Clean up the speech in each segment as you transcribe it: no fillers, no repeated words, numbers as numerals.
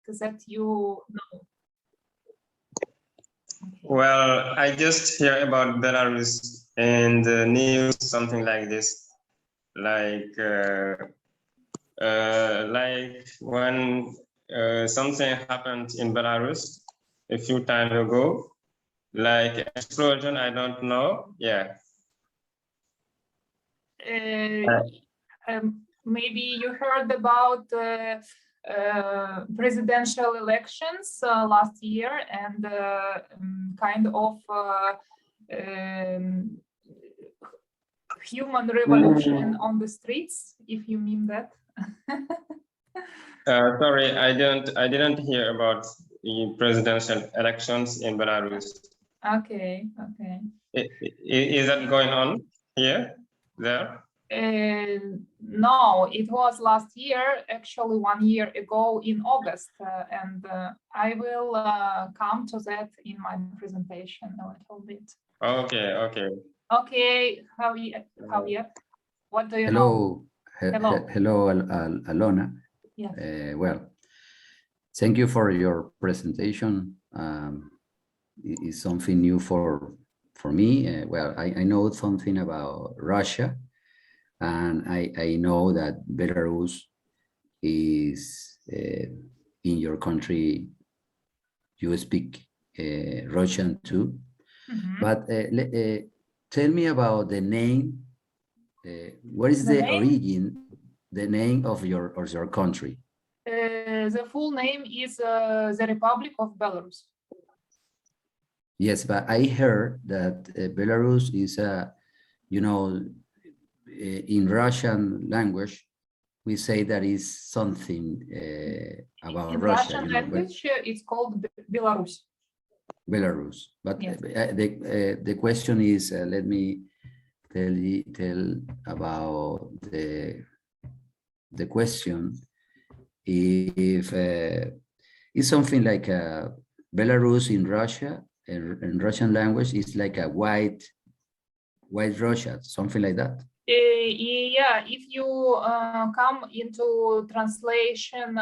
that you know? Well, I just hear about Belarus in the news, something like this, like when something happened in Belarus a few times ago, like explosion, I don't know. Yeah. Maybe you heard about presidential elections last year and kind of human revolution on the streets, if you mean that. Sorry, I didn't hear about the presidential elections in Belarus. Okay. Is that going on here, there? No, it was last year, actually 1 year ago in August, and I will come to that in my presentation a little bit. Okay. Okay, Javier, what do you know? Hello, Alena. Yes. Well, thank you for your presentation. It's something new for me. Well, I know something about Russia, and I know that Belarus is in your country. You speak Russian too, but tell me about the name. What is the origin, the name of your country? The full name is the Republic of Belarus. Yes, but I heard that Belarus is in Russian language, we say that is something about in Russia. Russian language, it's called Belarus. Belarus, but yes. The question is, let me tell about the question. If it's something like Belarus in Russia, in Russian language, is like a white Russia, something like that. Yeah, if you come into translation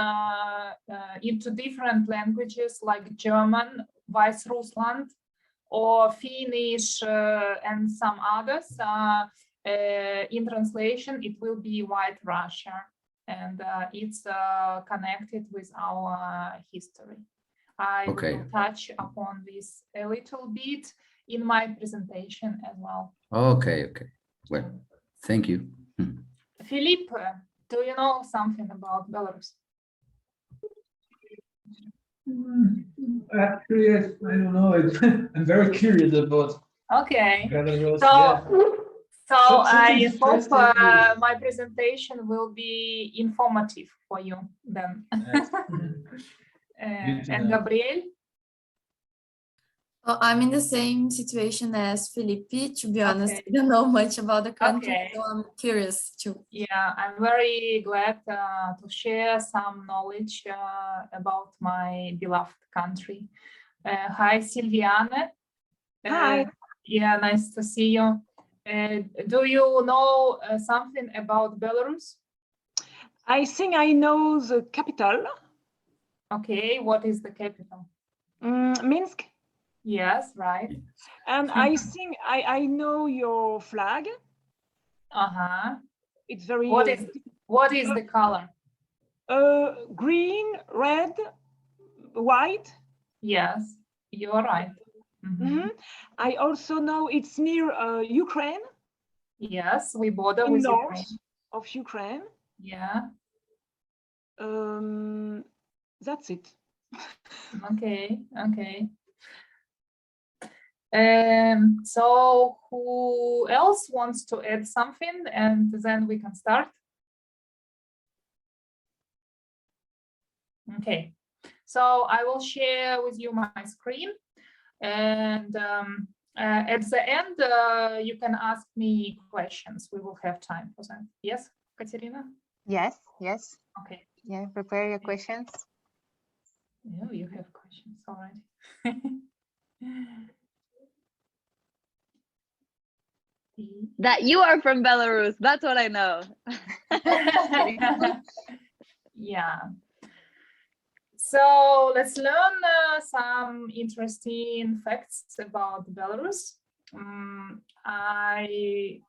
into different languages like German, Weißrussland, or Finnish and some others, in translation it will be White Russia, and it's connected with our history. I will touch upon this a little bit in my presentation as well. Okay. Well, thank you. Philippe, do you know something about Belarus? Actually, I don't know. I'm very curious about Belarus. So I hope my presentation will be informative for you then. And Gabriel? Well, I'm in the same situation as Felipe. To be honest, I don't know much about the country, so I'm curious too. Yeah, I'm very glad to share some knowledge about my beloved country. Hi, Silviane. Hi. Yeah, nice to see you. Do you know something about Belarus? I think I know the capital. Okay, what is the capital? Minsk. Yes, right. And I think I know your flag. It's very. What is the color? Green, red, white. Yes, you are right. I also know it's near Ukraine. Yes, we border with Ukraine. Of Ukraine. Yeah. That's it. Okay. So who else wants to add something, and then we can start? Okay, so I will share with you my screen, and at the end you can ask me questions. We will have time for that. Yes, Katerina? Yes. Okay. Yeah, prepare your questions. Yeah, you have questions already. That you are from Belarus, that's what I know. Yeah. So let's learn some interesting facts about Belarus. I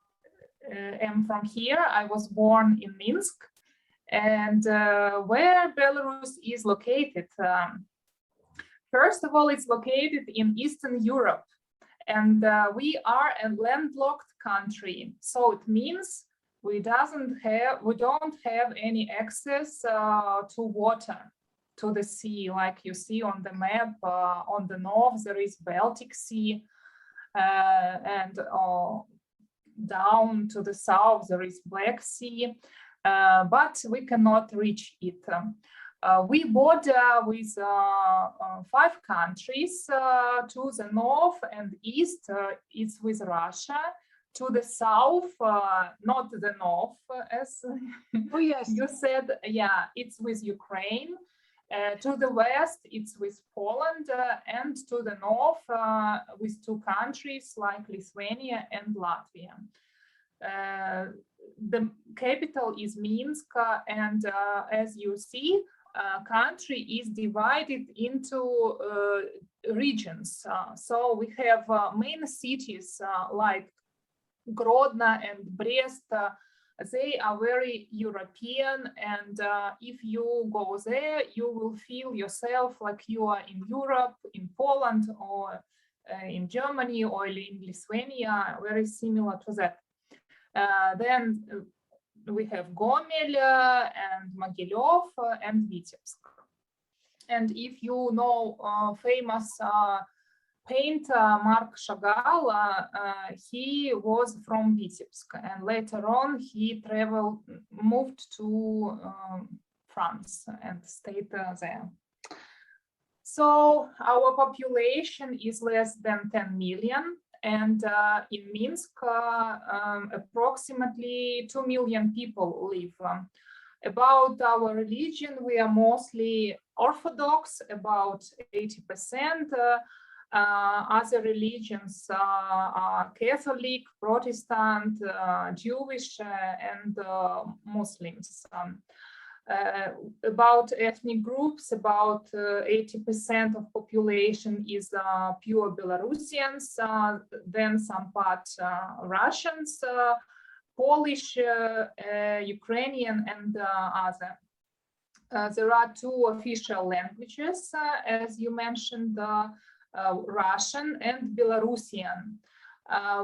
am from here. I was born in Minsk. And where Belarus is located? First of all, it's located in Eastern Europe. And we are a landlocked country. So it means we don't have any access to water, to the sea, like you see on the map. On the north, there is Baltic Sea, and down to the south, there is Black Sea, but we cannot reach it. We border with 5 countries. To the north and east, it's with Russia. To the south, not the north, as Oh, yes. you said, yeah, it's with Ukraine. To the west, it's with Poland, and to the north, with 2 countries like Lithuania and Latvia. The capital is Minsk, and as you see, country is divided into regions. So we have main cities like Grodno and Brest. They are very European, and if you go there, you will feel yourself like you are in Europe, in Poland, or in Germany, or in Lithuania, very similar to that. Then we have Gomel and Mogilев and Vitebsk. And if you know famous painter Mark Chagall, he was from Vitebsk, and later on he moved to France and stayed there. So our population is less than 10 million. And in Minsk, approximately 2 million people live. About our religion, we are mostly Orthodox, about 80%. Other religions are Catholic, Protestant, Jewish, and Muslims. About ethnic groups, about 80% of population is pure Belarusians, then some part Russians, Polish, Ukrainian, and other. There are 2 official languages, as you mentioned, Russian and Belarusian.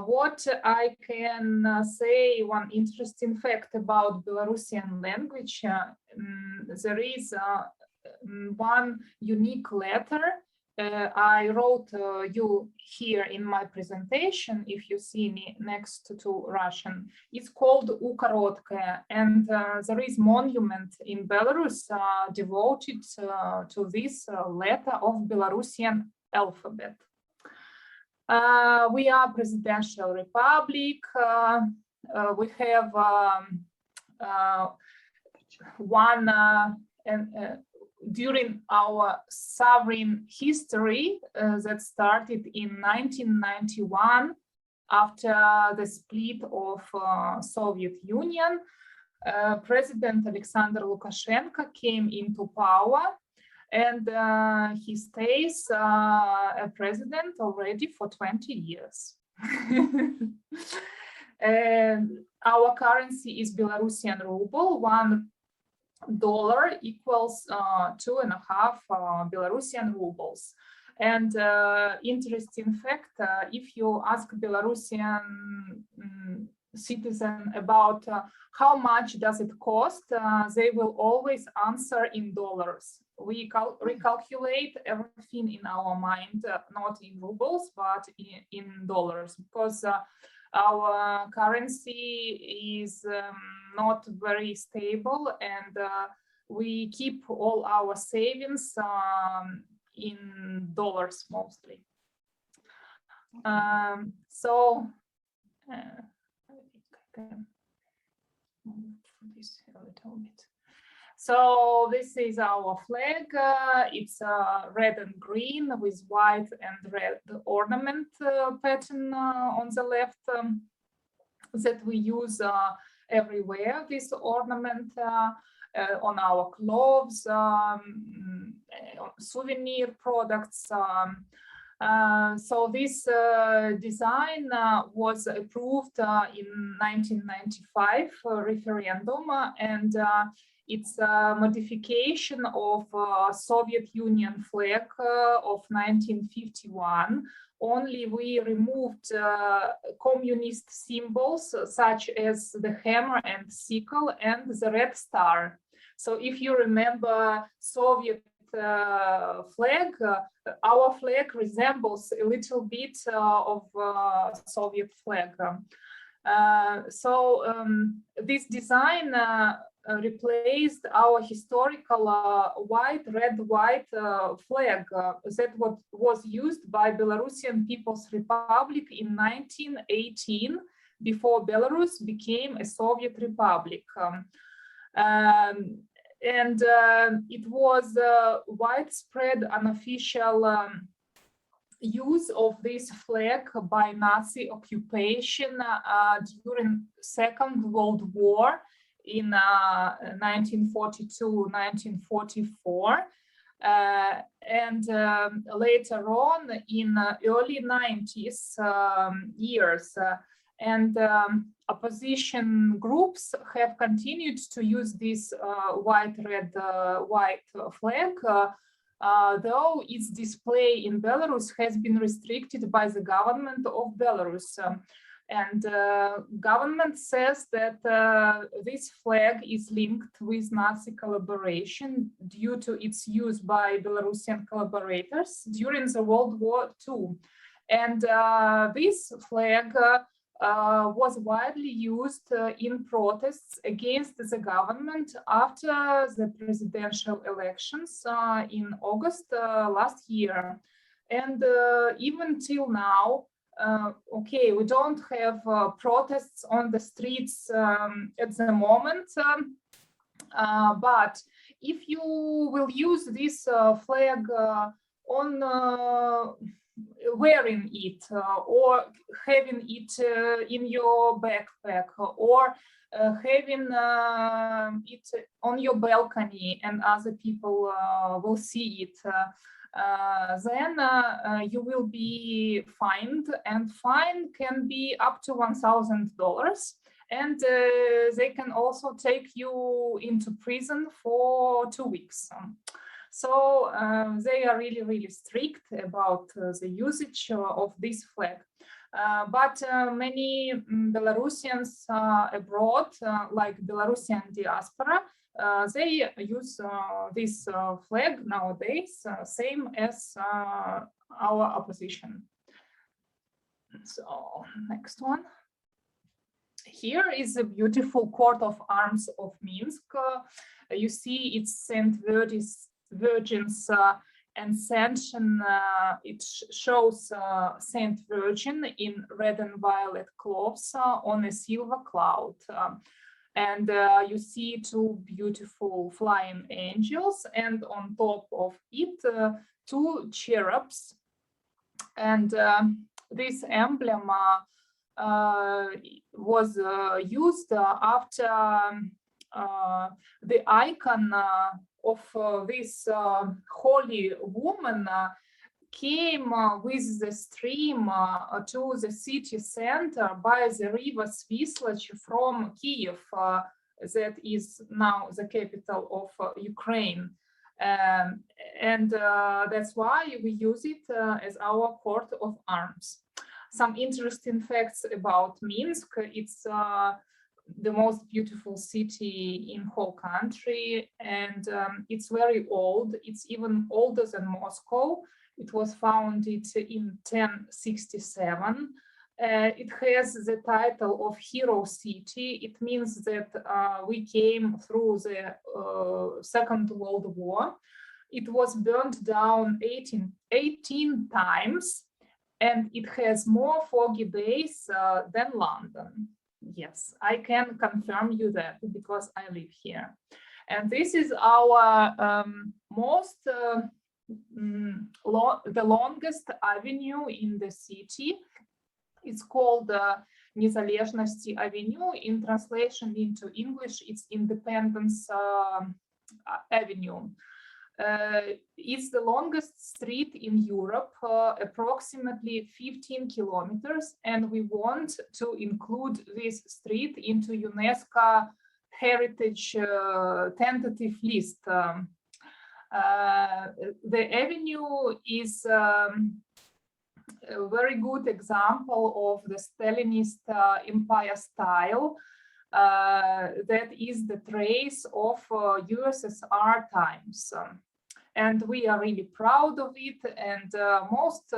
What I can say, one interesting fact about Belarusian language, there is one unique letter I wrote you here in my presentation. If you see me next to Russian, it's called Ukorotkaya, and there is monument in Belarus devoted to this letter of Belarusian alphabet. We are presidential republic. We have during our sovereign history that started in 1991 after the split of Soviet Union, President Alexander Lukashenko came into power, and he stays a president already for 20 years. And our currency is Belarusian ruble. $1 equals 2.5 Belarusian rubles. And interesting fact, if you ask Belarusian citizen about how much does it cost, they will always answer in dollars. We recalculate everything in our mind, not in rubles, but in dollars, because our currency is not very stable, and we keep all our savings in dollars mostly. So I think I can move this a little bit. So this is our flag. It's red and green with white and red ornament pattern on the left that we use everywhere, this ornament on our clothes, souvenir products. So this design was approved in 1995 referendum, and it's a modification of Soviet Union flag of 1951. Only we removed communist symbols such as the hammer and sickle and the red star. So if you remember Soviet flag, our flag resembles a little bit of Soviet flag. This design replaced our historical white, red, white flag that was used by Belarusian People's Republic in 1918, before Belarus became a Soviet republic. It was widespread unofficial use of this flag by Nazi occupation during Second World War in 1942-1944. And later on in early 90s years. Opposition groups have continued to use this white, red, white flag, though its display in Belarus has been restricted by the government of Belarus. Government says that this flag is linked with Nazi collaboration due to its use by Belarusian collaborators during the World War II. And this flag was widely used in protests against the government after the presidential elections in August last year. And even till now, okay, we don't have protests on the streets at the moment, but if you will use this flag on wearing it or having it in your backpack or having it on your balcony and other people will see it, then you will be fined, and fine can be up to $1,000, and they can also take you into prison for 2 weeks. So they are really, really strict about the usage of this flag. But many Belarusians abroad, like Belarusian diaspora, they use this flag nowadays, same as our opposition. So next one. Here is a beautiful coat of arms of Minsk. You see it's St. Virgin's Ascension. It shows Saint Virgin in red and violet clothes on a silver cloud. And you see 2 beautiful flying angels, and on top of it 2 cherubs. And this emblem was used after the icon of this holy woman came with the stream to the city center by the river Svislach from Kiev, that is now the capital of Ukraine. And that's why we use it as our coat of arms. Some interesting facts about Minsk. It's the most beautiful city in whole country, and it's very old. It's even older than Moscow. It was founded in 1067. It has the title of Hero City. It means that we came through the Second World War. It was burned down 18 times, and it has more foggy days than London. Yes, I can confirm you that because I live here. And this is our the longest avenue in the city. It's called Незалежности Avenue. In translation into English, it's Independence Avenue. It's the longest street in Europe, approximately 15 kilometers, and we want to include this street into UNESCO Heritage tentative list. The avenue is a very good example of the Stalinist empire style. That is the trace of USSR times. And we are really proud of it. And most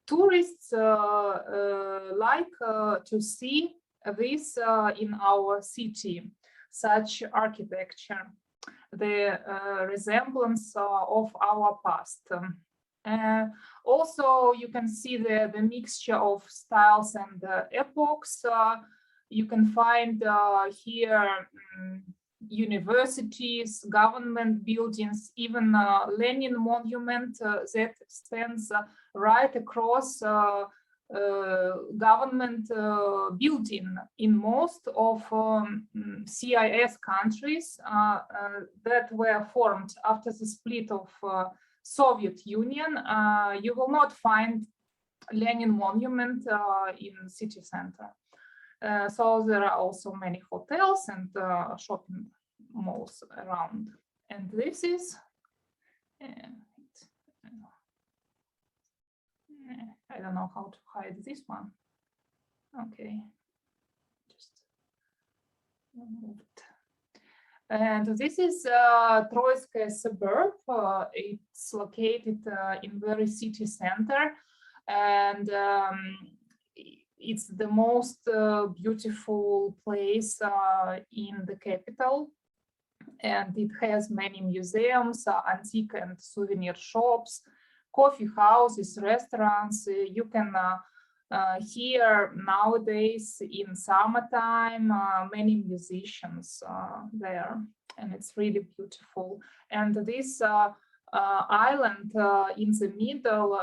tourists like to see this in our city, such architecture, the resemblance of our past. Also, you can see the mixture of styles and epochs. You can find here universities, government buildings, even Lenin monument that stands right across government building in most of CIS countries that were formed after the split of Soviet Union. You will not find Lenin monument in city center. So there are also many hotels and shopping malls around. And this is, I don't know how to hide this one. Okay, just remove it. And this is Troitskaya suburb. It's located in very city center, and it's the most beautiful place in the capital, and it has many museums, antique and souvenir shops, coffee houses, restaurants. You can hear nowadays in summertime many musicians there, and it's really beautiful. And this island in the middle,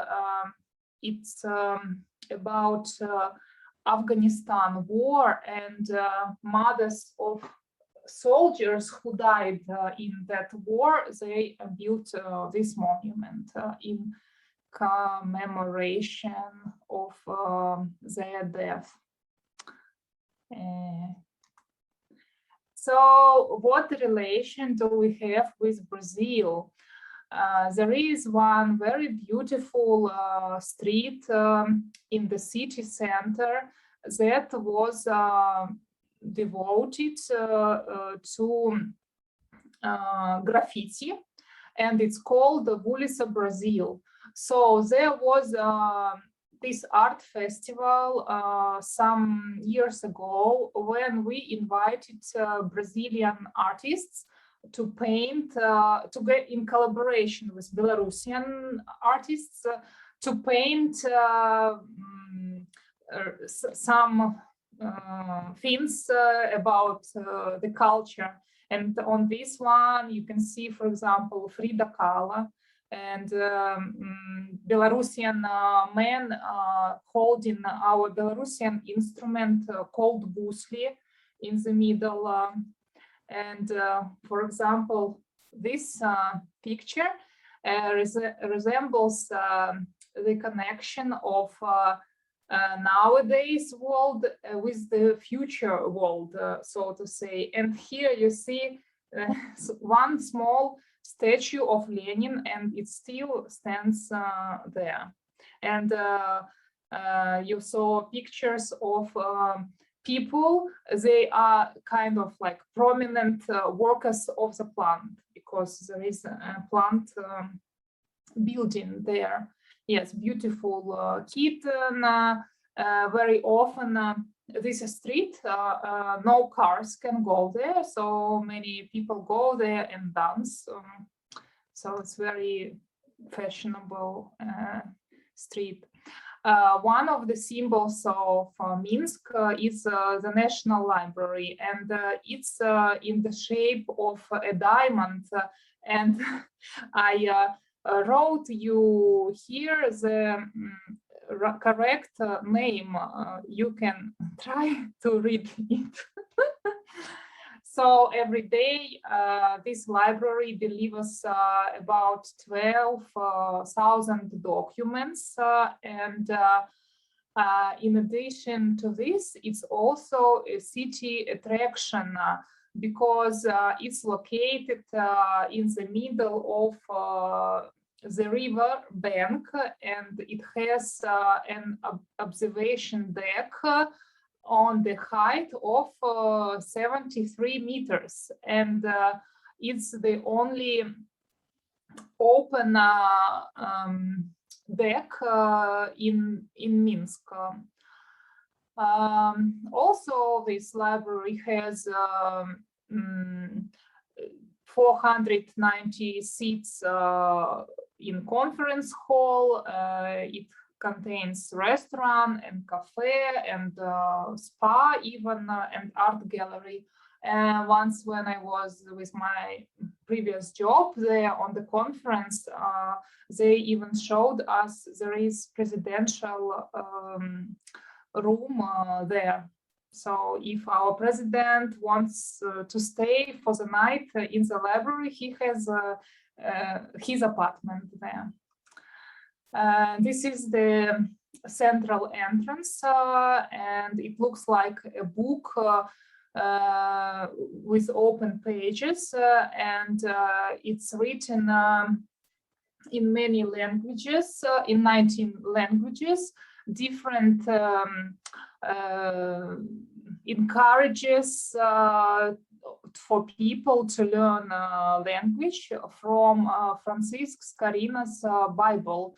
it's about Afghanistan war and mothers of soldiers who died in that war. They built this monument in commemoration of their death. So what relation do we have with Brazil? There is one very beautiful street in the city center that was devoted to graffiti, and it's called the Ulica Brazil. So there was this art festival some years ago when we invited Brazilian artists to paint, to get in collaboration with Belarusian artists to paint some things about the culture. And on this one, you can see, for example, Frida Kahlo and Belarusian man holding our Belarusian instrument called gusli in the middle. And for example, this picture resembles the connection of nowadays world with the future world, so to say. And here you see one small statue of Lenin, and it still stands there. And you saw pictures of people. They are kind of like prominent workers of the plant, because there is a plant building there. Yes, beautiful kitten. Very often this street, no cars can go there, so many people go there and dance. So it's very fashionable street. One of the symbols of Minsk is the National Library, and it's in the shape of a diamond. And I wrote you here the correct name. You can try to read it. So every day, this library delivers about 12,000 documents, and in addition to this, it's also a city attraction because it's located in the middle of the river bank, and it has an observation deck on the height of 73 meters, and it's the only open deck in Minsk. Also, this library has 490 seats in conference hall. It contains restaurant and cafe and spa even, and art gallery. Once when I was with my previous job there on the conference, they even showed us there is presidential room there. So if our president wants to stay for the night in the library, he has his apartment there. This is the central entrance, and it looks like a book with open pages, and it's written in many languages, in 19 languages. Different encourages for people to learn language from Francisc Scarina's Bible.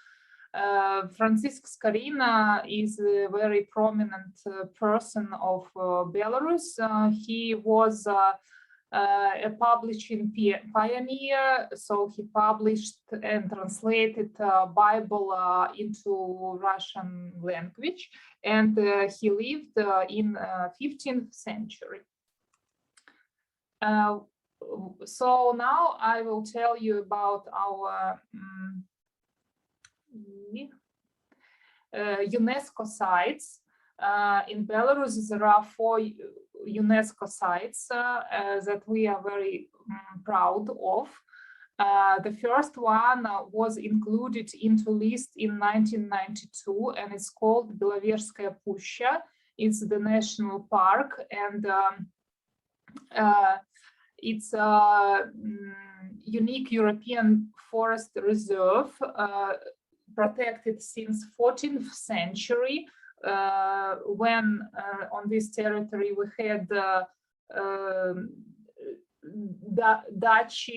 Francisc Scarina is a very prominent person of Belarus. He was a publishing pioneer, so he published and translated Bible into Russian language, and he lived in 15th century. So now I will tell you about our UNESCO sites. In Belarus, there are 4 UNESCO sites that we are very proud of. The first one was included into list in 1992, and it's called Beloverskaya Pushcha. It's the national park, and it's a unique European forest reserve, protected since 14th century, when on this territory we had the Dutch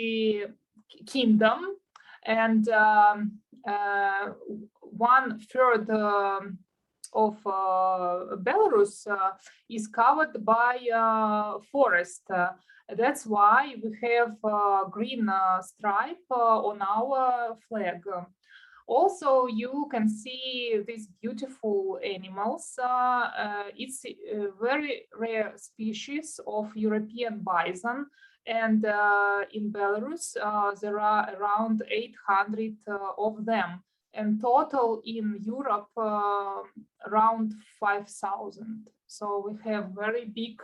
kingdom, and 1/3 of Belarus is covered by forest. That's why we have a green stripe on our flag. Also, you can see these beautiful animals. It's a very rare species of European bison, and in Belarus there are around 800 of them, and total in Europe around 5,000. So we have very big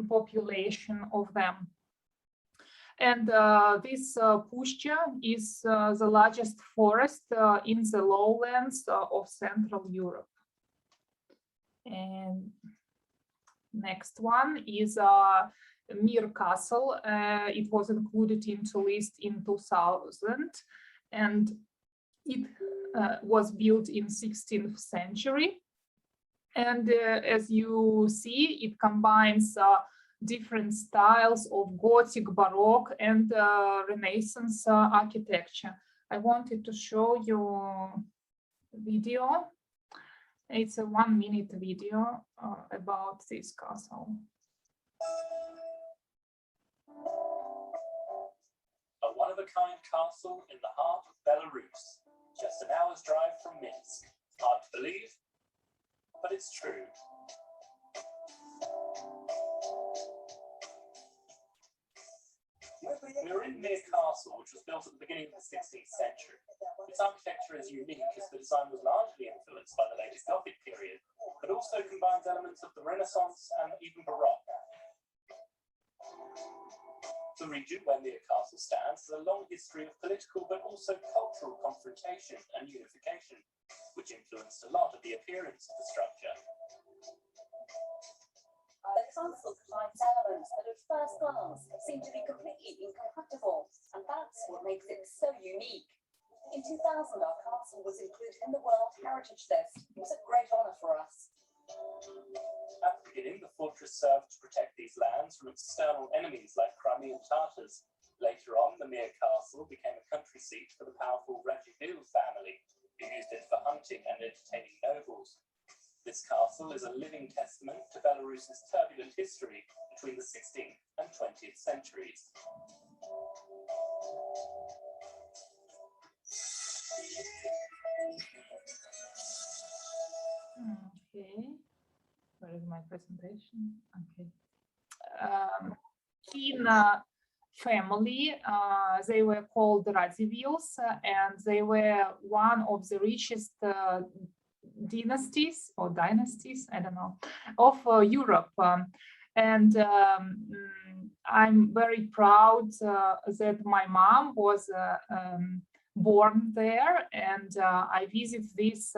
population of them. And this Pushcha is the largest forest in the lowlands of Central Europe. And next one is Mir Castle. It was included into list in 2000, and it was built in 16th century. And as you see, it combines different styles of Gothic, Baroque, and Renaissance architecture. I wanted to show you a video. It's a 1-minute video about this castle. A one-of-a-kind castle in the heart of Belarus, just an hour's drive from Minsk. Hard to believe, but it's true. We're in Mir Castle, which was built at the beginning of the 16th century. Its architecture is unique as the design was largely influenced by the later Gothic period, but also combines elements of the Renaissance and even Baroque. The region where Mere Castle stands has a long history of political but also cultural confrontation and unification, which influenced a lot of the appearance of the structure. The castle combines elements that at first glance seem to be completely incompatible, and that's what makes it so unique. In 2000, our castle was included in the World Heritage List. It was a great honor for us. At the beginning, the fortress served to protect these lands from external enemies like Crimean Tatars. Later on, the Mere Castle became a country seat for the powerful Radziwiłł family, who used it for hunting and entertaining nobles. This castle is a living testament to Belarus's turbulent history between the 16th and 20th centuries. Okay. Where is my presentation? Okay. In family, they were called Radziwiłłs, and they were one of the richest dynasties, I don't know, of Europe. And I'm very proud that my mom was born there, and I visit this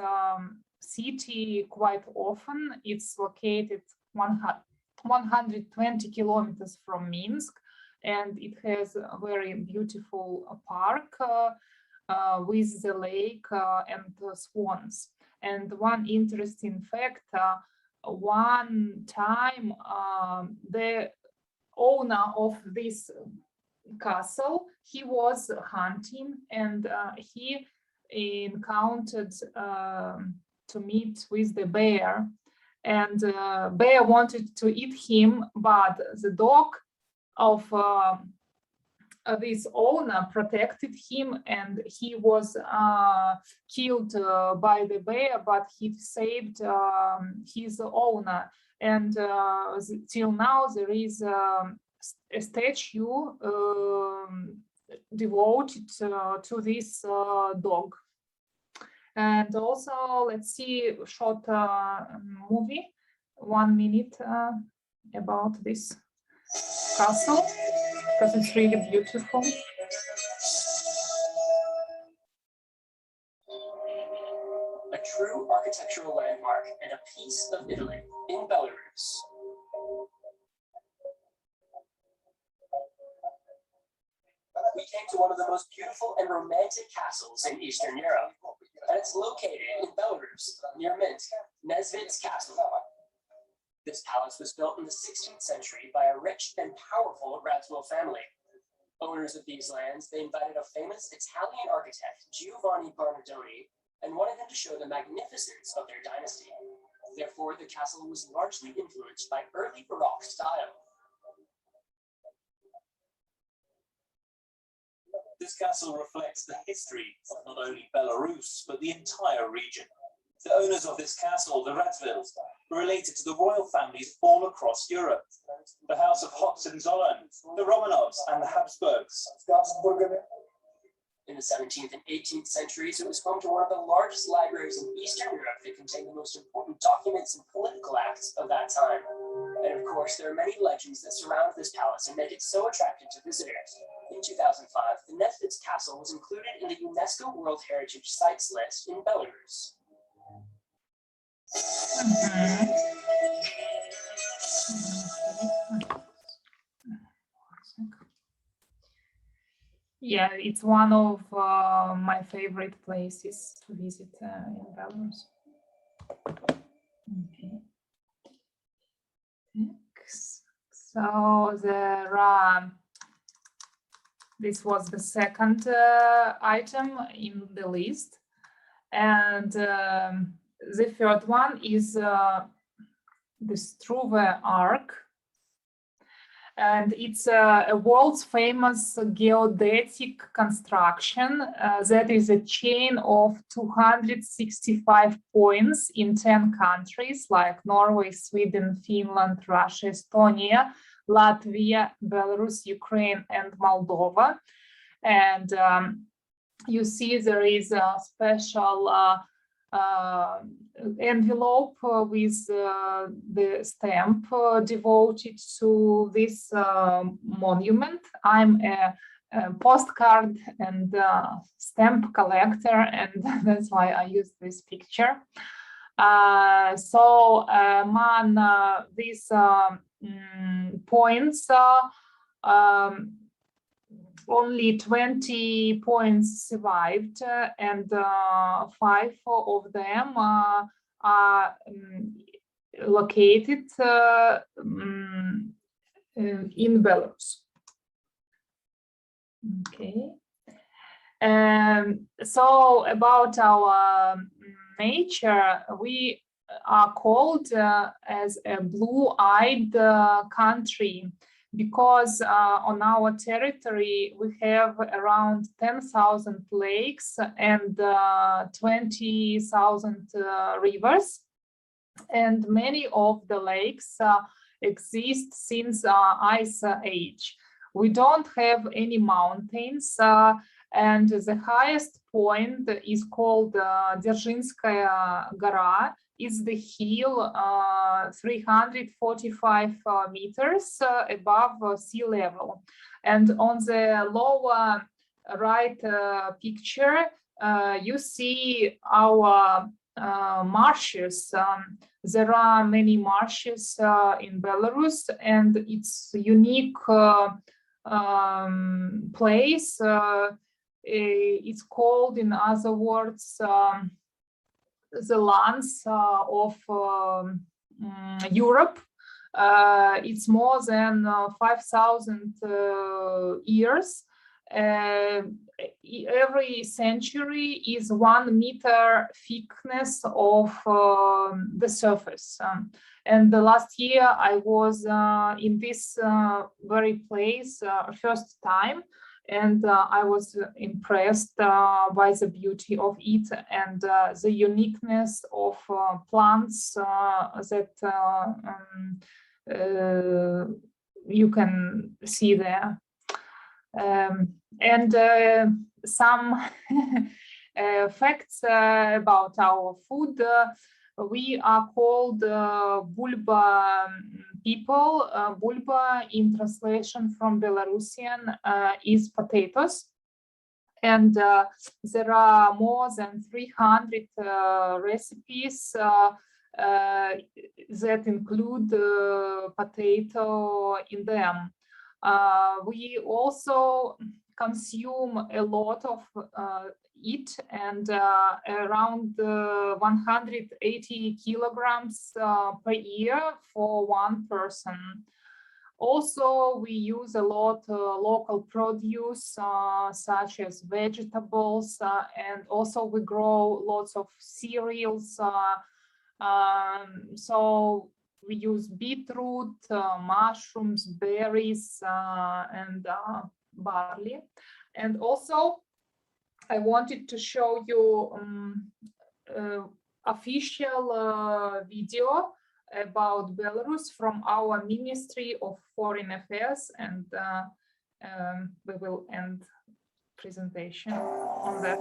city quite often. It's located 120 kilometers from Minsk, and it has a very beautiful park with the lake and swans. And one interesting fact, one time the owner of this castle, he was hunting, and he encountered to meet with the bear, and bear wanted to eat him, but the dog of this owner protected him, and he was killed by the bear, but he saved his owner. And till now there is a statue devoted to this dog. And also, let's see a short movie, 1 minute, about this castle, because it's really beautiful. A true architectural landmark and a piece of Italy in Belarus. We came to one of the most beautiful and romantic castles in Eastern Europe, and it's located in Belarus, near Minsk, Nesvit's Castle. This palace was built in the 16th century by a rich and powerful Radziwiłł family. Owners of these lands, they invited a famous Italian architect, Giovanni Bernardoni, and wanted him to show the magnificence of their dynasty. Therefore, the castle was largely influenced by early Baroque style. This castle reflects the history of not only Belarus, but the entire region. The owners of this castle, the Radziwiłłs, were related to the royal families all across Europe. The House of Hohenzollern, the Romanovs, and the Habsburgs. In the 17th and 18th centuries, it was home to one of the largest libraries in Eastern Europe that contained the most important documents and political acts of that time. And of course, there are many legends that surround this palace and make it so attractive to visitors. In 2005, the Nesvit's Castle was included in the UNESCO World Heritage Sites list in Belarus. Yeah, it's one of my favorite places to visit in Belarus. Okay. Next. So there are, this was the second item in the list, and the third one is the Struve Arc. And it's a world's famous geodetic construction that is a chain of 265 points in 10 countries like Norway, Sweden, Finland, Russia, Estonia, Latvia, Belarus, Ukraine, and Moldova. And you see there is a special envelope with the stamp devoted to this monument. I'm a postcard and stamp collector, and that's why I use this picture. So among these points, only 20 points survived, and 5 of them are located in Belarus. Okay. So about our nature, we are called as a blue-eyed country because on our territory we have around 10,000 lakes and 20,000 rivers, and many of the lakes exist since Ice Age. We don't have any mountains, and the highest point is called Дзержинская гора. Is the hill 345 meters above sea level. And on the lower right picture, you see our marshes. There are many marshes in Belarus, and it's a unique place. It's called, in other words, the lands of Europe. It's more than 5,000 years. Every century is 1 meter thickness of the surface. And the last year I was in this very place first time, and I was impressed by the beauty of it and the uniqueness of plants that you can see there. And some facts about our food. We are called Bulba people. Bulba, in translation from Belarusian, is potatoes. And there are more than 300 recipes that include potato in them. We also consume a lot of it, and around 180 kilograms per year for one person. Also, we use a lot local produce, such as vegetables, and also we grow lots of cereals. So we use beetroot, mushrooms, berries, and barley. And also, I wanted to show you official video about Belarus from our Ministry of Foreign Affairs, and we will end presentation on that.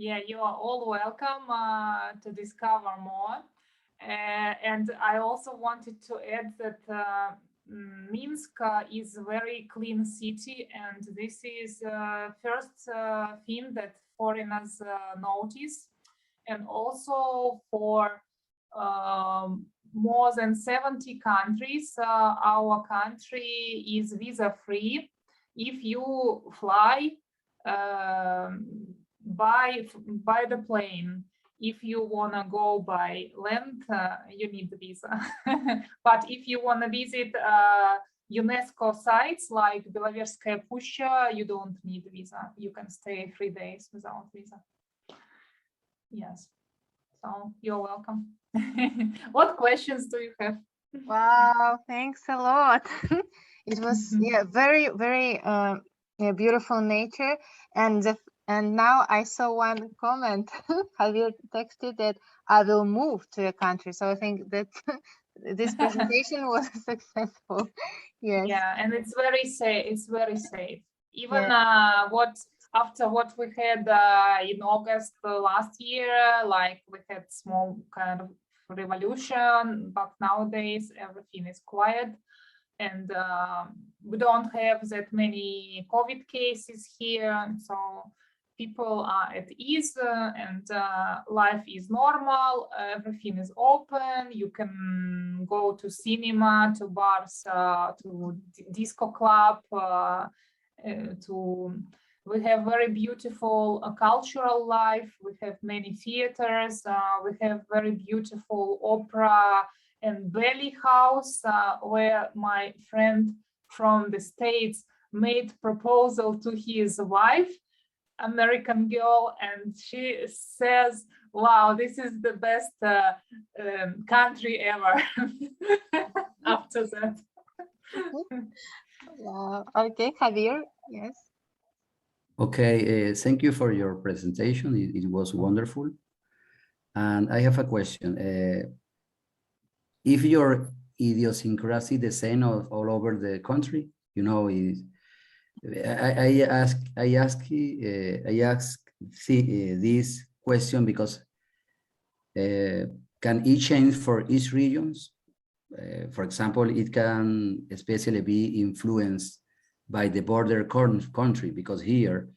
Yeah, you are all welcome to discover more. And I also wanted to add that Minsk is a very clean city, and this is first thing that foreigners notice. And also for more than 70 countries, our country is visa-free. If you fly by the plane, if you want to go by land, you need the visa. But if you want to visit UNESCO sites like Belaverskaya Pushcha, you don't need a visa. You can stay 3 days without visa. Yes, so you're welcome. What questions do you have? Wow, thanks a lot. It was very, very beautiful nature, and now I saw one comment. Javier texted that I will move to a country, so I think that this presentation was successful. Yes. Yeah, and it's very safe. It's very safe. Even after what we had in August last year, like we had small kind of revolution, but nowadays everything is quiet, and we don't have that many COVID cases here, so people are at ease, and life is normal. Everything is open. You can go to cinema, to bars, to disco club, we have very beautiful cultural life. We have many theaters. We have very beautiful opera and ballet house, where my friend from the States made proposal to his wife, American girl, and she says, wow, this is the best country ever. After that. Okay, Javier, yes. Okay, thank you for your presentation. It was wonderful. And I have a question. If your idiosyncrasy the same all over the country, you know, I ask this question because can it change for each regions? For example, it can especially be influenced by the border country, because here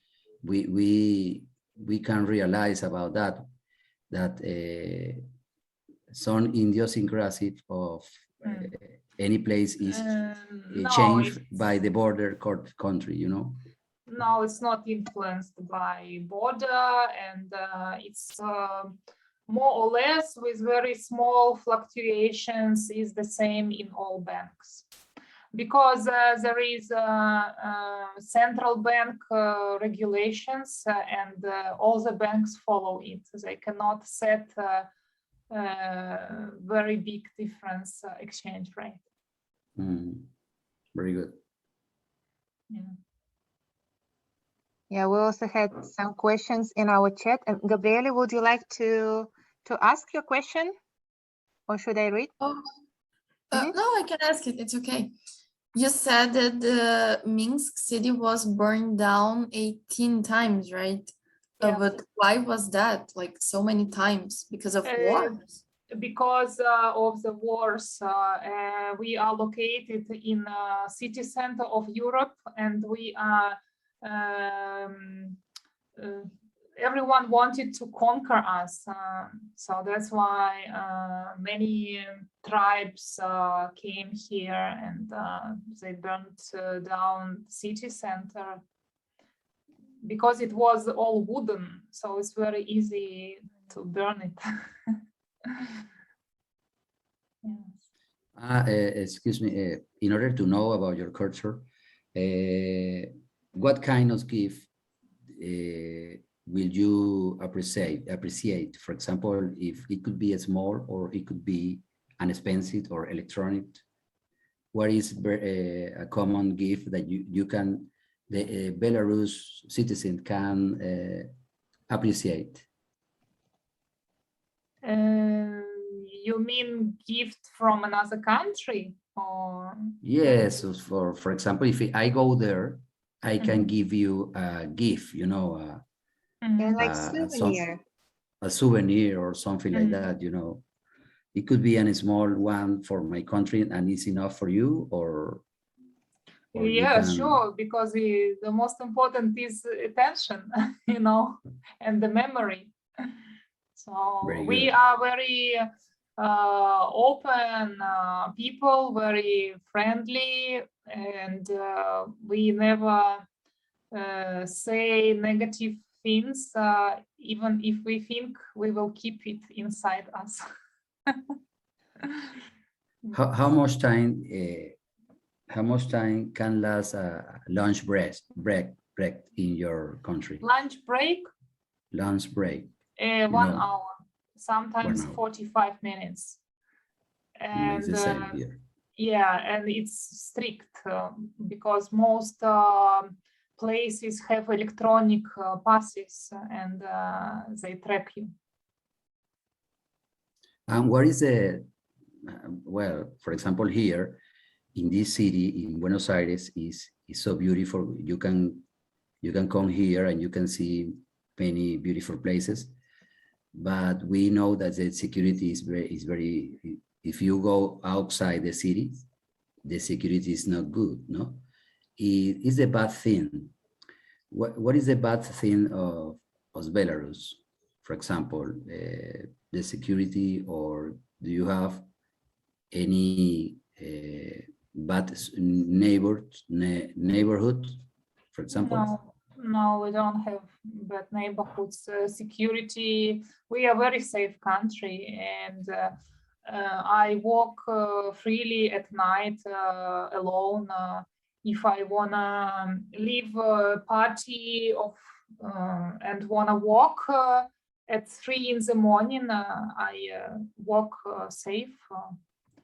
we can realize about that some idiosyncrasy of any place is changed by the border country, you know? No, it's not influenced by border, and it's more or less with very small fluctuations is the same in all banks. because there is central bank regulations and all the banks follow it. They cannot set very big difference exchange rate. Very good. Yeah. Yeah, we also had some questions in our chat. And Gabriele, would you like to ask your question, or should I read? Oh, no, I can ask it. It's okay. You said that the Minsk city was burned down 18 times, right? Yeah. But why was that? Like so many times? Because of wars? Because of the wars. We are located in city center of Europe, and we are everyone wanted to conquer us, so that's why many tribes came here, and they burnt down city center because it was all wooden, so it's very easy to burn it. Excuse me, in order to know about your culture, what kind of gift will you appreciate? For example, if it could be a small or it could be an expensive or electronic, what is a common gift that you can, the Belarus citizen can appreciate? You mean gift from another country, or? Yes, for example, if I go there, I can give you a gift, you know, like souvenir. A souvenir or something like that, you know. It could be a small one for my country and it's enough for you, or yeah, sure, because the most important is attention, you know, and the memory. So we are very open people, very friendly, and we never say negative things. Even if we think, we will keep it inside us. How much time? How much time can last a lunch break in your country? Lunch break? Lunch break. 1 hour, sometimes 45 minutes. And it's the same here. Yeah, and it's strict because most places have electronic passes, and they track you. And what is the, well, for example, here in this city, in Buenos Aires, is so beautiful. You can come here and you can see many beautiful places, but we know that the security is very, if you go outside the city, the security is not good, no? It is a bad thing. What is the bad thing of Belarus, for example, the security, or do you have any bad neighborhood, for example? No, we don't have bad neighborhoods. Security, we are a very safe country, and I walk freely at night alone. If I wanna leave a party and wanna walk at 3 in the morning, I walk safe.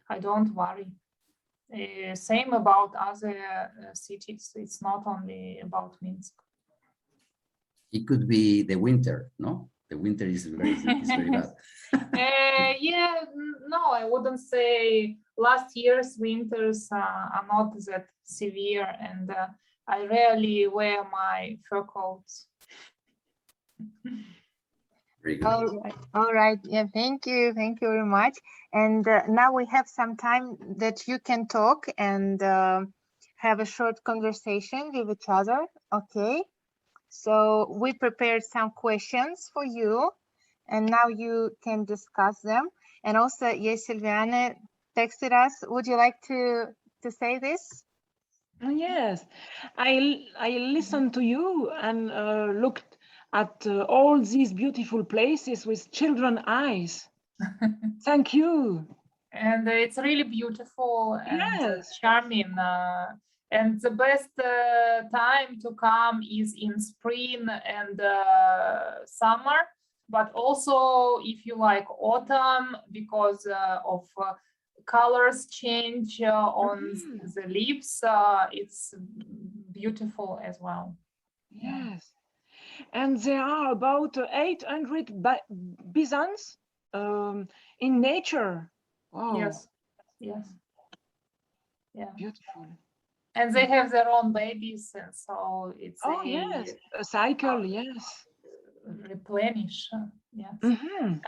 I don't worry. Same about other cities. It's not only about Minsk. It could be the winter, no? The winter is very bad. Yeah, no, I wouldn't say. Last year's winters are not that severe, and I rarely wear my fur coats. Very good. All right. Yeah, thank you very much. And now we have some time that you can talk and have a short conversation with each other. Okay. So we prepared some questions for you, and now you can discuss them. And also, yes, Silviane texted us. Would you like to say this? Yes, I listened to you and looked at all these beautiful places with children's eyes. Thank you. And it's really beautiful and Yes. charming. And the best time to come is in spring and summer, but also if you like autumn, because of colors change on the leaves, it's beautiful as well. Yes. And there are about 800 bisons in nature. Wow. Yes, yes. Yeah. Beautiful. And they have their own babies, and so it's yes, a cycle, yes. Replenish, yes.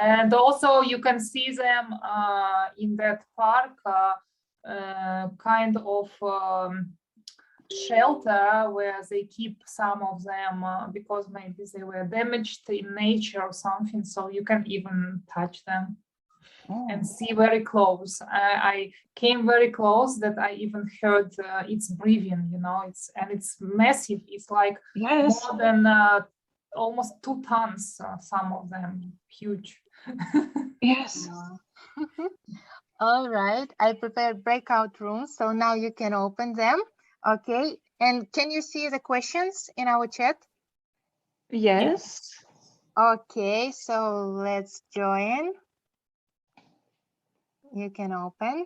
And also you can see them in that park, kind of shelter where they keep some of them because maybe they were damaged in nature or something, so you can even touch them. And see very close. I came very close that I even heard its breathing, you know, it's massive. It's like more than almost 2 tons, some of them, huge. Yes. All right, I prepared breakout rooms, so now you can open them. Okay, and can you see the questions in our chat? Yes. Okay, so let's join. You can open.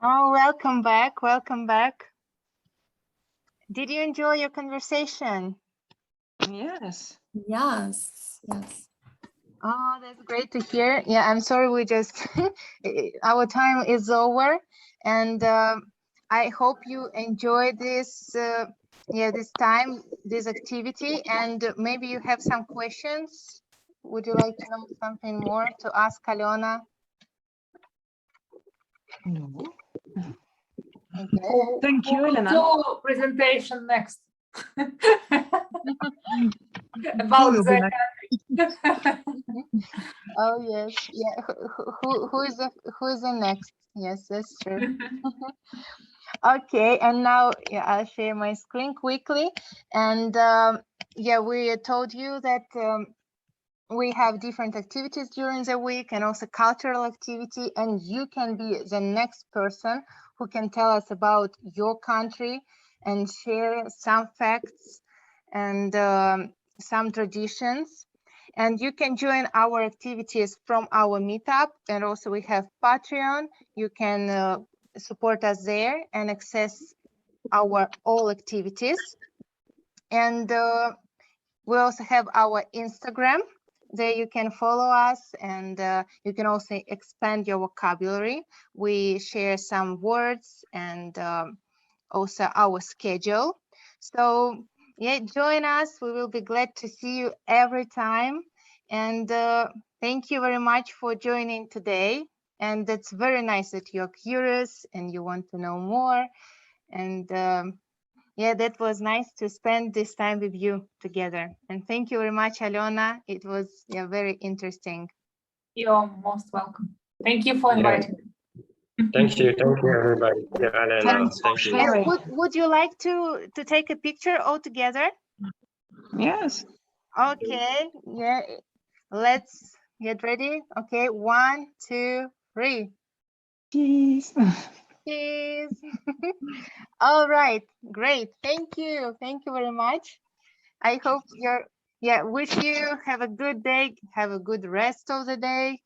Oh, welcome back. Welcome back. Did you enjoy your conversation? Yes. Yes. Yes. Oh, that's great to hear. Yeah, I'm sorry we just, our time is over. And I hope you enjoyed this, this time, this activity. And maybe you have some questions. Would you like to know something more to ask Alena? No. Okay. Thank you, Elena. Do presentation next. About the Oh yes, yeah. Who is the next? Yes, that's true. Okay, and now I'll share my screen quickly. And we told you that we have different activities during the week and also cultural activity, and you can be the next person who can tell us about your country and share some facts and some traditions. And you can join our activities from our meetup, and also we have Patreon. You can support us there and access our all activities. And we also have our Instagram. There you can follow us, and you can also expand your vocabulary. We share some words and also our schedule. So yeah, join us. We will be glad to see you every time. And thank you very much for joining today. And it's very nice that you're curious and you want to know more. And yeah, that was nice to spend this time with you together. And thank you very much, Alena. It was very interesting. You're most welcome. Thank you for inviting me. Thank you everybody. Yeah, Alena, thank you. Would you like to take a picture all together? Yes. Okay, yeah, let's get ready. Okay, 1, 2, 3. Cheese. Cheese. All right, great. Thank you very much. I hope wish you have a good day, have a good rest of the day.